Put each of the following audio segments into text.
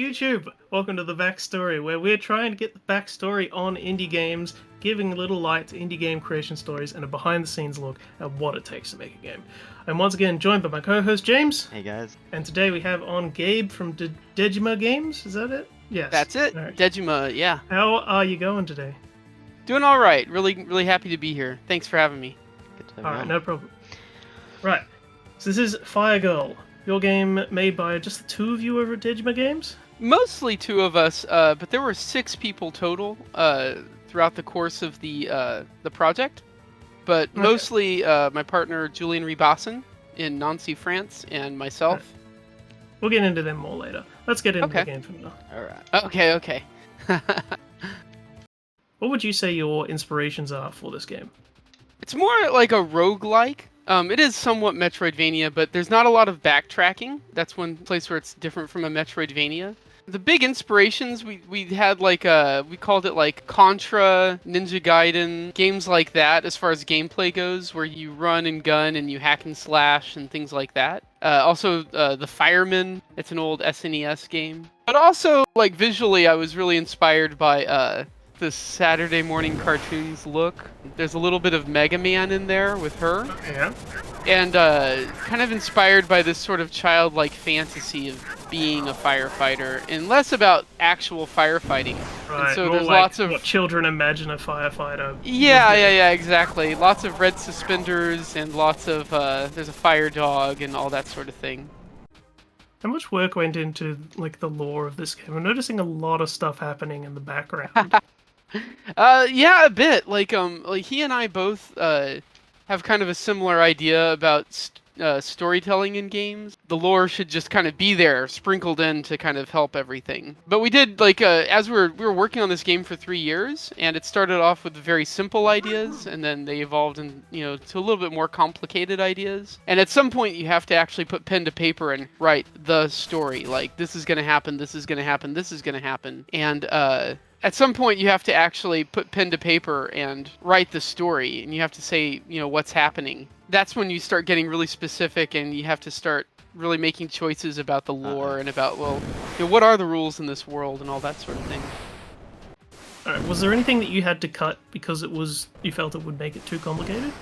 YouTube! Welcome to the backstory, where we're trying to get the backstory on indie games, giving a little light to indie game creation stories and a behind-the-scenes look at what it takes to make a game. I'm once again joined by my co-host James. Hey guys. And today we have on Gabe from Dejima Games. Is that it? Yes. That's it. Right. Dejima, yeah. How are you going today? Doing all right. Really happy to be here. Thanks for having me. Good to have All you right, on. no problem. Right. So this is Firegirl, your game made by just the two of you over at Dejima Games. Mostly two of us, but there were 6 people total throughout the course of the project. But Okay. mostly my partner Julian Ribasson in Nancy, France, and myself. We'll get into them more later. Let's get into Okay. the game for now. Alright. Okay. What would you say your inspirations are for this game? It's more like a roguelike. It is somewhat Metroidvania, but there's not a lot of backtracking. That's one place where it's different from a Metroidvania. The big inspirations we had we called it like Contra, Ninja Gaiden, games like that as far as gameplay goes, where you run and gun and you hack and slash and things like that. Also, the Fireman, it's an old SNES game. But also, like visually, I was really inspired by the Saturday morning cartoons look. There's a little bit of Mega Man in there with her. Yeah. And kind of inspired by this sort of childlike fantasy of being a firefighter, and less about actual firefighting. Right. And so more there's like lots of what children imagine a firefighter. yeah, exactly. Lots of red suspenders and lots of there's a fire dog and all that sort of thing. How much work went into like the lore of this game? I'm noticing a lot of stuff happening in the background. Yeah, a bit. Like he and I both have kind of a similar idea about storytelling in games. The lore should just kind of be there, sprinkled in to kind of help everything. But we did as we were working on this game for 3 years, and it started off with very simple ideas, and then they evolved to a little bit more complicated ideas. And at some point, you have to actually put pen to paper and write the story. Like, this is going to happen, this is going to happen, this is going to happen, and at some point, you have to actually put pen to paper and write the story, and you have to say, what's happening. That's when you start getting really specific, and you have to start really making choices about the lore and about, what are the rules in this world and all that sort of thing. All right. Was there anything that you had to cut because you felt it would make it too complicated?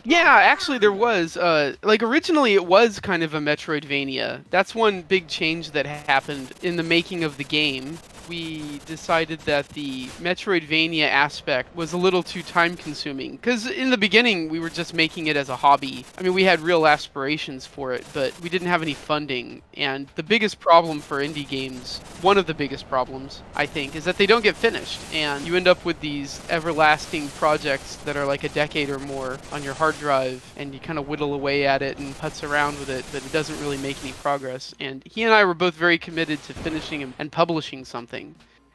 Yeah, actually there was. Originally it was kind of a Metroidvania. That's one big change that happened in the making of the game. We decided that the Metroidvania aspect was a little too time-consuming. Because in the beginning, we were just making it as a hobby. I mean, we had real aspirations for it, but we didn't have any funding. And the biggest problem for indie games, one of the biggest problems, I think, is that they don't get finished. And you end up with these everlasting projects that are like a decade or more on your hard drive, and you kind of whittle away at it and putz around with it, but it doesn't really make any progress. And he and I were both very committed to finishing and publishing something.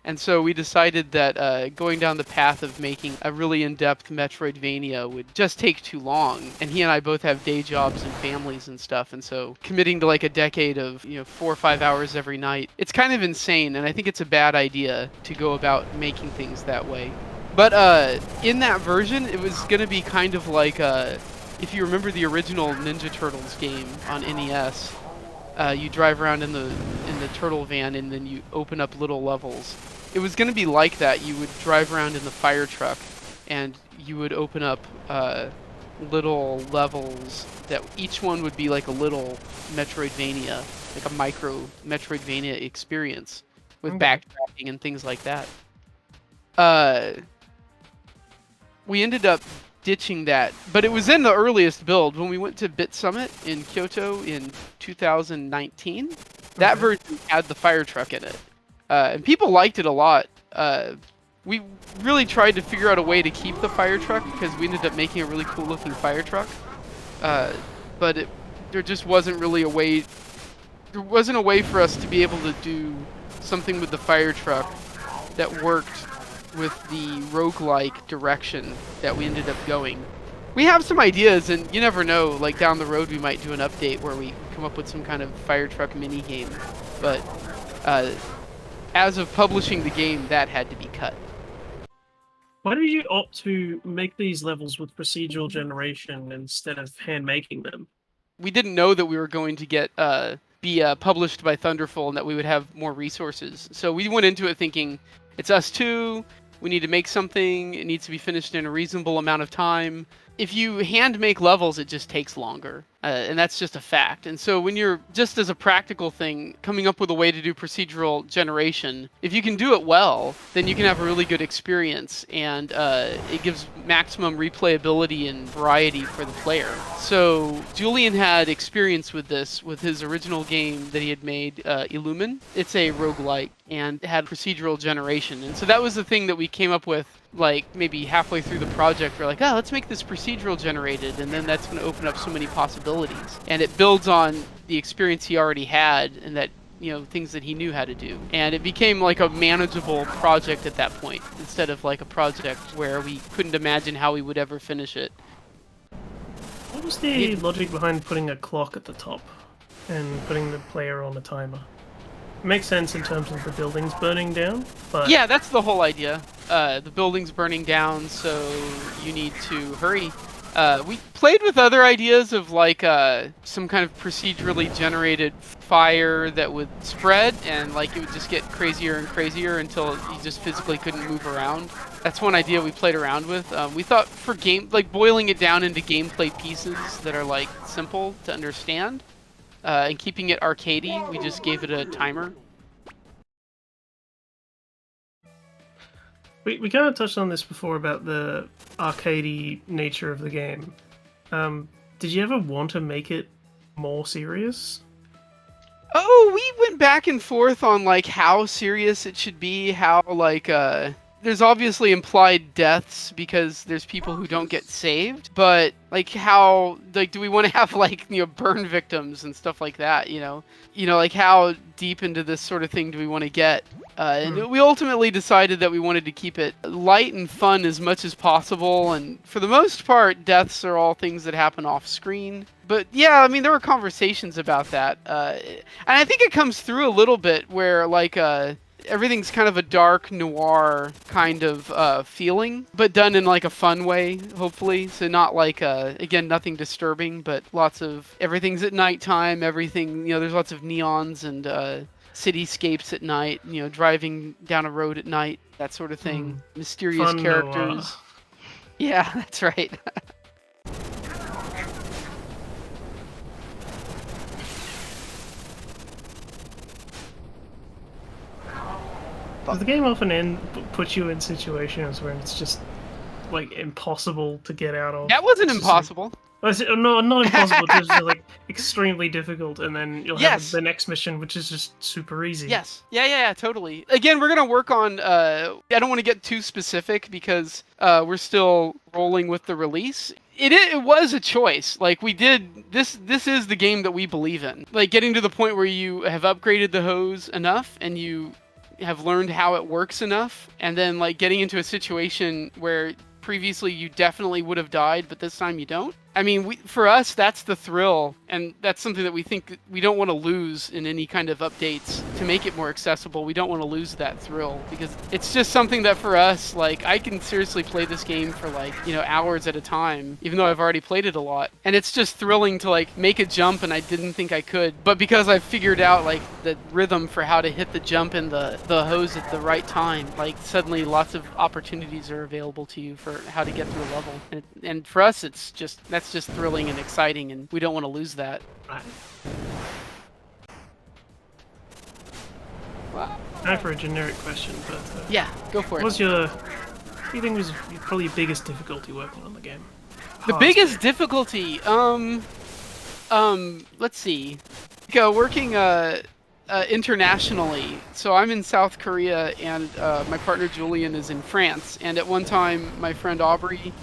And so we decided that going down the path of making a really in-depth Metroidvania would just take too long. And he and I both have day jobs and families and stuff, and so committing to like a decade of 4 or 5 hours every night, it's kind of insane, and I think it's a bad idea to go about making things that way. But in that version, it was going to be kind of like, if you remember the original Ninja Turtles game on NES, you drive around in the turtle van and then you open up little levels. It was going to be like that. You would drive around in the fire truck and you would open up little levels that each one would be like a little Metroidvania, like a micro Metroidvania experience with backtracking and things like that. We ended up ditching that, but it was in the earliest build when we went to Bit Summit in Kyoto in 2019. That version had the fire truck in it, and people liked it a lot. We really tried to figure out a way to keep the fire truck because we ended up making a really cool looking fire truck, but there just wasn't really a way. There wasn't a way for us to be able to do something with the fire truck that worked with the roguelike direction that we ended up going. We have some ideas, and you never know, like down the road we might do an update where we come up with some kind of fire truck mini game. But as of publishing the game, that had to be cut. Why did you opt to make these levels with procedural generation instead of hand making them? We didn't know that we were going to get be published by Thunderful and that we would have more resources. So we went into it thinking, it's us two, we need to make something, it needs to be finished in a reasonable amount of time. If you hand make levels, it just takes longer. And that's just a fact. And so when you're, just as a practical thing, coming up with a way to do procedural generation, if you can do it well, then you can have a really good experience, and it gives maximum replayability and variety for the player. So Julian had experience with this with his original game that he had made, Illumin. It's a roguelike and had procedural generation. And so that was the thing that we came up with, like maybe halfway through the project. We're like, oh, let's make this procedural generated, and then that's going to open up so many possibilities. And it builds on the experience he already had, and that, you know, things that he knew how to do. And it became like a manageable project at that point, instead of like a project where we couldn't imagine how we would ever finish it. What was the logic behind putting a clock at the top and putting the player on a timer? It makes sense in terms of the buildings burning down, but... Yeah, that's the whole idea. The building's burning down, so you need to hurry. We played with other ideas of like some kind of procedurally generated fire that would spread, and like it would just get crazier and crazier until you just physically couldn't move around. That's one idea we played around with. We thought for like boiling it down into gameplay pieces that are like simple to understand, and keeping it arcadey, we just gave it a timer. We kind of touched on this before about the arcadey nature of the game. Did you ever want to make it more serious? Oh, we went back and forth on like how serious it should be, how like there's obviously implied deaths because there's people who don't get saved, but like how, like, do we want to have like, you know, burn victims and stuff like that, you know, like how deep into this sort of thing do we want to get? And we ultimately decided that we wanted to keep it light and fun as much as possible, and for the most part, deaths are all things that happen off screen. But yeah, I mean, there were conversations about that, and I think it comes through a little bit where like everything's kind of a dark noir kind of feeling, but done in like a fun way, hopefully. So not like again, nothing disturbing, but lots of everything's at nighttime. Everything, you know, there's lots of neons and cityscapes at night, you know, driving down a road at night, that sort of thing. Mysterious Fun characters. noir. Yeah, that's right. Does the game often put you in situations where it's just like impossible to get out of? That wasn't It's just, impossible. No, not impossible, just like extremely difficult, and then you'll have Yes. the next mission, which is just super easy. Yes. Yeah, totally. Again, we're going to work on, I don't want to get too specific because we're still rolling with the release. It was a choice. Like, we did, this is the game that we believe in. Like, getting to the point where you have upgraded the hose enough and you have learned how it works enough, and then like getting into a situation where previously you definitely would have died, but this time you don't. I mean, for us, that's the thrill, and that's something that we think we don't want to lose in any kind of updates to make it more accessible. We don't want to lose that thrill, because it's just something that for us, like, I can seriously play this game for like, you know, hours at a time, even though I've already played it a lot. And it's just thrilling to like make a jump and I didn't think I could, but because I've figured out like the rhythm for how to hit the jump and the hose at the right time, like suddenly lots of opportunities are available to you for how to get through a level. And for us, it's just, that's just thrilling and exciting, and we don't want to lose that. Right. Wow. Now for a generic question, but Yeah, go for it. what do you think was probably your biggest difficulty working on the game? The biggest difficulty, let's see. Working internationally. So I'm in South Korea, and my partner Julian is in France. And at one time, my friend Aubrey,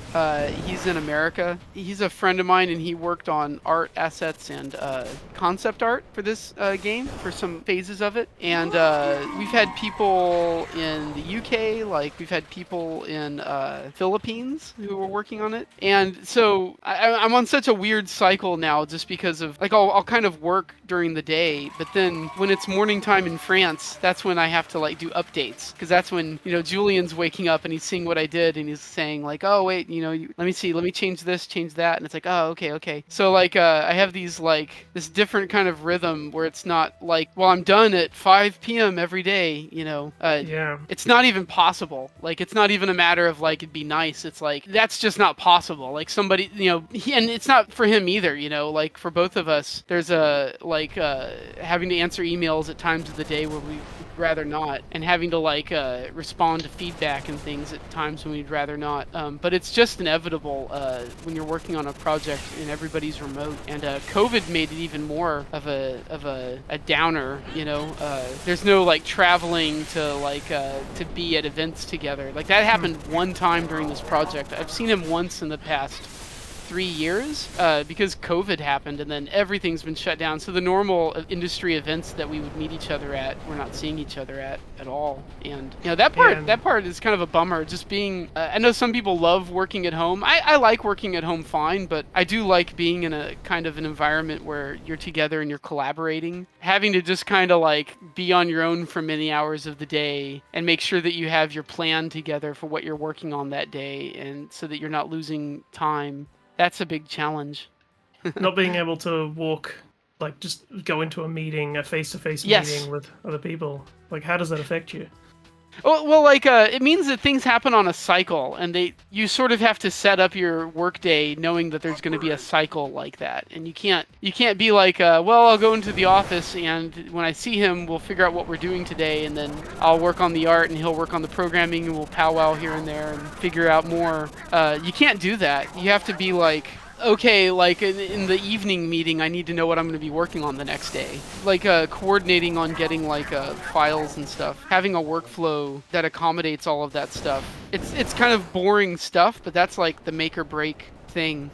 he's in America. He's a friend of mine, and he worked on art assets and concept art for this game, for some phases of it. And we've had people in the UK, like we've had people in Philippines who were working on it. And so I'm on such a weird cycle now, just because of like I'll kind of work during the day, but then when it's morning time in France, that's when I have to like do updates, because that's when, you know, Julian's waking up and he's seeing what I did and he's saying like, oh wait, you know, let me see, let me change this, change that, and it's like, oh okay. So like I have these like this different kind of rhythm where it's not like, well, I'm done at 5 p.m. every day, you know. Yeah. It's not even possible. Like, it's not even a matter of like it'd be nice. It's like that's just not possible. Like somebody, you know, and it's not for him either, you know. Like for both of us, there's a like having to answer emails at times of the day where we'd rather not, and having to like respond to feedback and things at times when we'd rather not. But it's just inevitable when you're working on a project and everybody's remote. And COVID made it even more of a downer. You know, there's no like traveling to like to be at events together. Like that happened one time during this project. I've seen him once in the past 3 years because COVID happened, and then everything's been shut down. So the normal industry events that we would meet each other at, we're not seeing each other at all. And you know that part is kind of a bummer. Just being, I know some people love working at home. I like working at home fine, but I do like being in a kind of an environment where you're together and you're collaborating. Having to just kind of like be on your own for many hours of the day and make sure that you have your plan together for what you're working on that day, and so that you're not losing time. That's a big challenge. Not being able to walk, like just go into a meeting, a face-to-face Yes. meeting with other people. Like, how does that affect you? Well, like it means that things happen on a cycle, and you sort of have to set up your workday knowing that there's going to be a cycle like that, and you can't be like, well, I'll go into the office, and when I see him, we'll figure out what we're doing today, and then I'll work on the art, and he'll work on the programming, and we'll powwow here and there and figure out more. You can't do that. You have to be like, okay, like in the evening meeting, I need to know what I'm going to be working on the next day. Like coordinating on getting like files and stuff. Having a workflow that accommodates all of that stuff. It's kind of boring stuff, but that's like the make or break thing.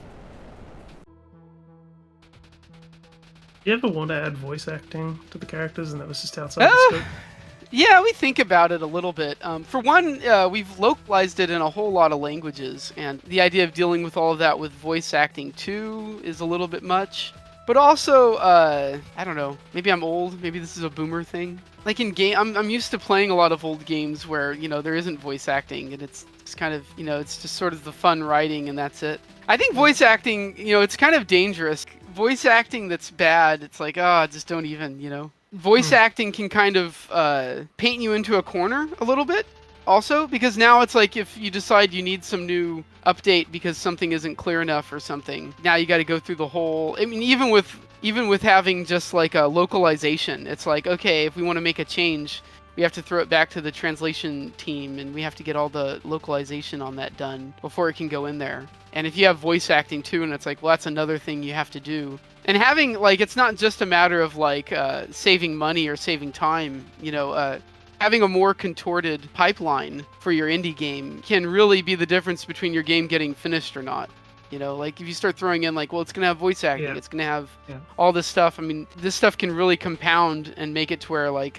Do you ever want to add voice acting to the characters, and that was just outside the scope? Yeah, we think about it a little bit. For one, we've localized it in a whole lot of languages, and the idea of dealing with all of that with voice acting too is a little bit much. But also, I don't know, maybe I'm old, maybe this is a boomer thing. Like in game, I'm used to playing a lot of old games where, you know, there isn't voice acting, and it's kind of, you know, it's just sort of the fun writing, and that's it. I think voice acting, you know, it's kind of dangerous. Voice acting that's bad, it's like, just don't even, you know. Voice acting can kind of paint you into a corner a little bit also, because now it's like if you decide you need some new update because something isn't clear enough or something, now you got to go through the whole, I mean, even with having just like a localization, it's like, okay, if we want to make a change, we have to throw it back to the translation team, and we have to get all the localization on that done before it can go in there. And if you have voice acting too, and it's like, well, that's another thing you have to do. And having, like, it's not just a matter of, like, saving money or saving time, you know, having a more contorted pipeline for your indie game can really be the difference between your game getting finished or not. You know, like, if you start throwing in, like, well, it's going to have voice acting, it's going to have all this stuff. I mean, this stuff can really compound and make it to where, like,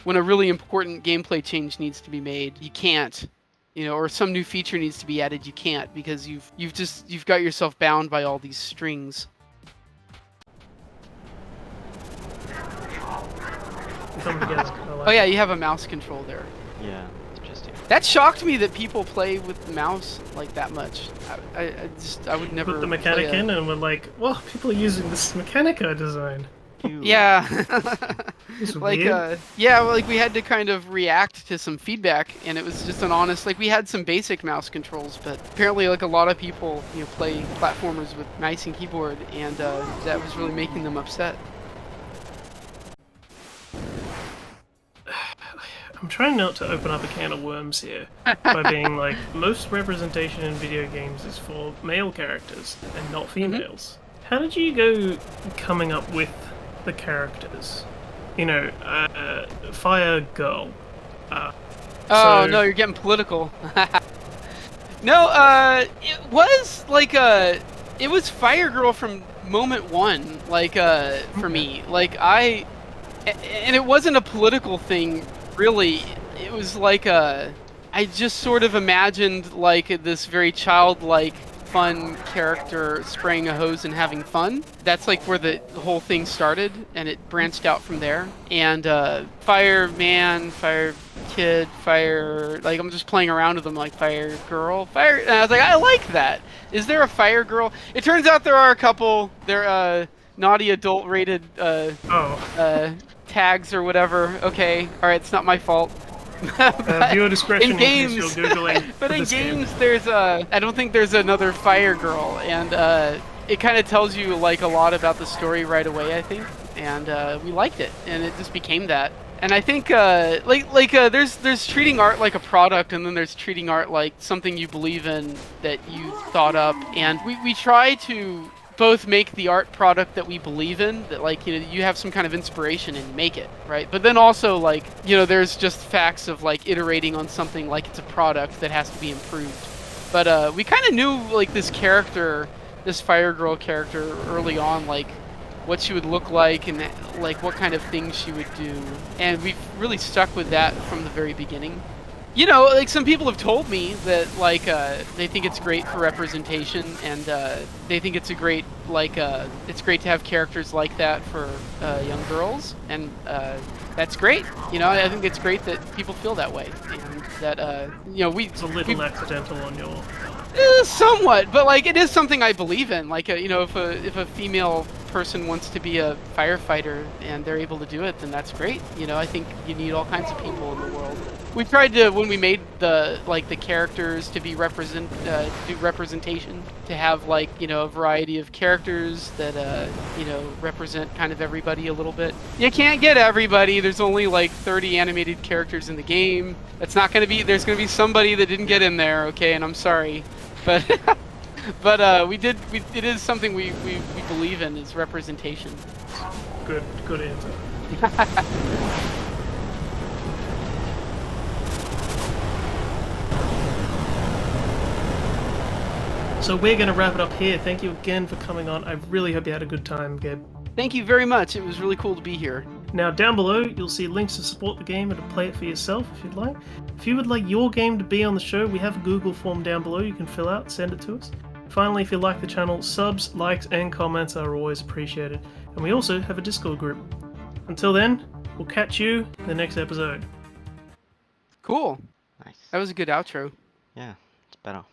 when a really important gameplay change needs to be made, you can't. You know, or some new feature needs to be added, you can't, because you've got yourself bound by all these strings. Come together. Oh yeah, you have a mouse control there. Yeah, interesting. That shocked me that people play with the mouse like that much. I would never Put the mechanic in, and we're like, well, people are using this Mechanica design. Yeah. Like weird. yeah, well, like we had to kind of react to some feedback, and it was just an honest, like we had some basic mouse controls, but apparently like a lot of people, you know, play platformers with mouse and keyboard, and that was really making them upset. I'm trying not to open up a can of worms here by being like, most representation in video games is for male characters and not females. How did you go coming up with the characters? You know, Firegirl. No, you're getting political. No, it was like it was Firegirl from moment one, like for me. Like and it wasn't a political thing. Really, it was like I just sort of imagined like this very childlike fun character spraying a hose and having fun. That's like where the whole thing started, and it branched out from there. And fireman, fire kid, fire, like I'm just playing around with them like fire girl, fire. And I was like, I like that. Is there a fire girl? It turns out there are a couple. They're naughty adult rated tags or whatever. Okay, all right, it's not my fault. Viewer discretion in games, you're Googling. but in games, there's I don't think there's another Firegirl, and it kind of tells you like a lot about the story right away, I think, and we liked it, and it just became that. And I think there's treating art like a product, and then there's treating art like something you believe in that you thought up, and we try to both make the art product that we believe in, that like, you know, you have some kind of inspiration and make it, right? But then also like, you know, there's just facts of like iterating on something like it's a product that has to be improved. But we kind of knew like this character, this Firegirl character early on, like what she would look like and like what kind of things she would do. And we've really stuck with that from the very beginning. You know, like some people have told me that like they think it's great for representation, and they think it's a great like it's great to have characters like that for young girls, and that's great. You know, I think it's great that people feel that way, and that you know it's a little accidental on your somewhat, but like it is something I believe in. Like you know, if a female person wants to be a firefighter and they're able to do it, then that's great. You know, I think you need all kinds of people in the world. We tried to, when we made the characters, to be do representation, to have like, you know, a variety of characters that you know, represent kind of everybody a little bit. You can't get everybody. There's only like 30 animated characters in the game. That's not going to be. There's going to be somebody that didn't get in there. Okay, and I'm sorry, but but it is something we believe in, is representation. Good answer. So we're going to wrap it up here. Thank you again for coming on. I really hope you had a good time, Gabe. Thank you very much. It was really cool to be here. Now, down below, you'll see links to support the game and to play it for yourself if you'd like. If you would like your game to be on the show, we have a Google form down below you can fill out, send it to us. Finally, if you like the channel, subs, likes, and comments are always appreciated. And we also have a Discord group. Until then, we'll catch you in the next episode. Cool. Nice. That was a good outro. Yeah, it's better.